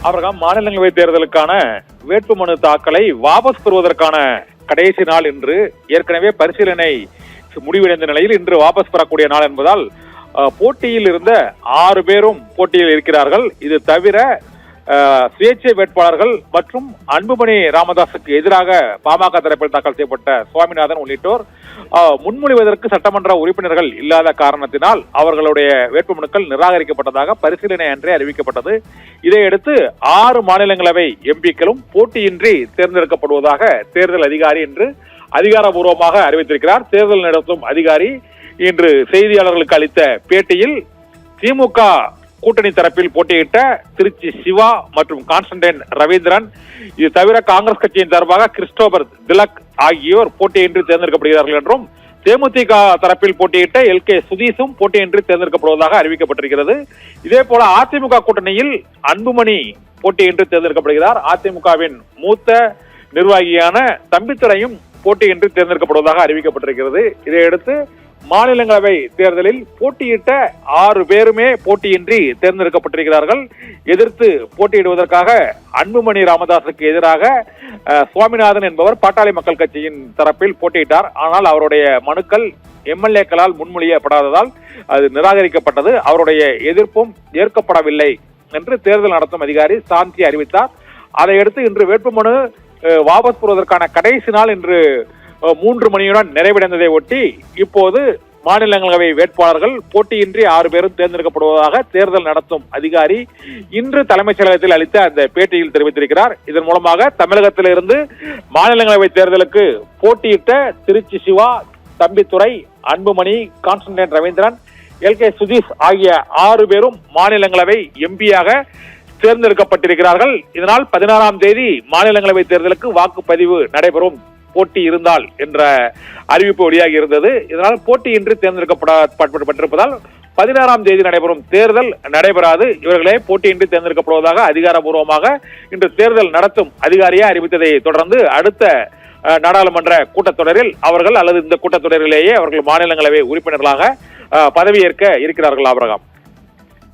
அவர்கள் மாநிலங்களவை தேர்தலுக்கான வேட்புமனு தாக்கலை வாபஸ் பெறுவதற்கான கடைசி நாள் இன்று. ஏற்கனவே பரிசீலனை முடிவடைந்த நிலையில் இன்று வாபஸ் பெறக்கூடிய நாள் என்பதால் போட்டியில் இருந்த 6 பேரும் போட்டியில் இருக்கிறார்கள். இது தவிர சுயேட்சை வேட்பாளர்கள் மற்றும் அன்புமணி ராமதாஸுக்கு எதிராக பாமக தரப்பில் தாக்கல் செய்யப்பட்ட சுவாமிநாதன் உள்ளிட்டோர் முன்மொழிவதற்கு சட்டமன்ற உறுப்பினர்கள் இல்லாத காரணத்தினால் அவர்களுடைய வேட்புமனுக்கள் நிராகரிக்கப்பட்டதாக பரிசீலனை அன்றே அறிவிக்கப்பட்டது. இதையடுத்து 6 மாநிலங்களவை எம்பிக்களும் போட்டியின்றி தேர்ந்தெடுக்கப்படுவதாக தேர்தல் அதிகாரி இன்று அதிகாரபூர்வமாக அறிவித்திருக்கிறார். தேர்தல் நடத்தும் அதிகாரி இன்று செய்தியாளர்களுக்கு அளித்த பேட்டியில் திமுக கூட்டணி தரப்பில் போட்டியிட்ட திருச்சி சிவா மற்றும் கான்ஸ்டன்டைன் ரவீந்திரன், இது தவிர காங்கிரஸ் கட்சியின் சார்பாக கிறிஸ்டோபர் திலக் ஆகியோர் போட்டியின்றி தேர்ந்தெடுக்கப்படுகிறார்கள் என்றும், தேமுதிக தரப்பில் போட்டியிட்ட LK சுதீஷும் போட்டியின்றி தேர்ந்தெடுக்கப்படுவதாக அறிவிக்கப்பட்டிருக்கிறது. இதே போல அதிமுக கூட்டணியில் அன்புமணி போட்டியின்றி தேர்ந்தெடுக்கப்படுகிறார். அதிமுகவின் மூத்த நிர்வாகியான தம்பித்துரையும் போட்டியின்றி தேர்ந்தெடுக்கப்படுவதாக அறிவிக்கப்பட்டிருக்கிறது. இதையடுத்து மாநிலங்களவை தேர்தலில் போட்டியிட்ட 6 பேருமே போட்டியின்றி தேர்ந்தெடுக்கப்பட்டிருக்கிறார்கள். எதிர்த்து போட்டியிடுவதற்காக அன்புமணி ராமதாஸுக்கு எதிராக சுவாமிநாதன் என்பவர் பாட்டாளி மக்கள் கட்சியின் தரப்பில் போட்டியிட்டார். ஆனால் அவருடைய மனுக்கள் MLA-க்களால் முன்மொழியப்படாததால் அது நிராகரிக்கப்பட்டது. அவருடைய எதிர்ப்பும் ஏற்கப்படவில்லை என்று தேர்தல் நடத்தும் அதிகாரி சாந்தி அறிவித்தார். அதையடுத்து இன்று வேட்புமனு வாபஸ் பெறுவதற்கான கடைசி நாள் இன்று 3 மணியுடன் நிறைவடைந்ததை ஒட்டி இப்போது மாநிலங்களவை வேட்பாளர்கள் போட்டியின்றி 6 பேரும் தேர்ந்தெடுக்கப்படுவதாக தேர்தல் நடத்தும் அதிகாரி இன்று தலைமைச் செயலகத்தில் அளித்த அந்த பேட்டியில் தெரிவித்திருக்கிறார். இதன் மூலமாக தமிழகத்திலிருந்து மாநிலங்களவை தேர்தலுக்கு போட்டியிட்ட திருச்சி சிவா, தம்பித்துரை, அன்புமணி, கான்ஸ்டன்டைன் ரவீந்திரன், LK சுதீஷ் ஆகிய 6 பேரும் மாநிலங்களவை எம்பியாக தேர்ந்தெடுக்கப்பட்டிருக்கிறார்கள். இதனால் 16ஆம் தேதி மாநிலங்களவை தேர்தலுக்கு வாக்குப்பதிவு நடைபெறும் போட்டி இருந்தால் என்ற அறிவிப்பு வெளியாகி இருந்தது. இதனால் போட்டியின்றி தேர்ந்தெடுக்கப்பட்டிருப்பதால் 16ஆம் தேதி நடைபெறும் தேர்தல் நடைபெறாது. இவர்களே போட்டியின்றி தேர்ந்தெடுக்கப்படுவதாக அதிகாரபூர்வமாக இன்று தேர்தல் நடத்தும் அதிகாரியை அறிவித்ததை தொடர்ந்து அடுத்த நாடாளுமன்ற கூட்டத்தொடரில் அவர்கள் அல்லது இந்த கூட்டத்தொடரிலேயே அவர்கள் மாநிலங்களவை உறுப்பினர்களாக பதவியேற்க இருக்கிறார்கள். ஆபிரகாம்.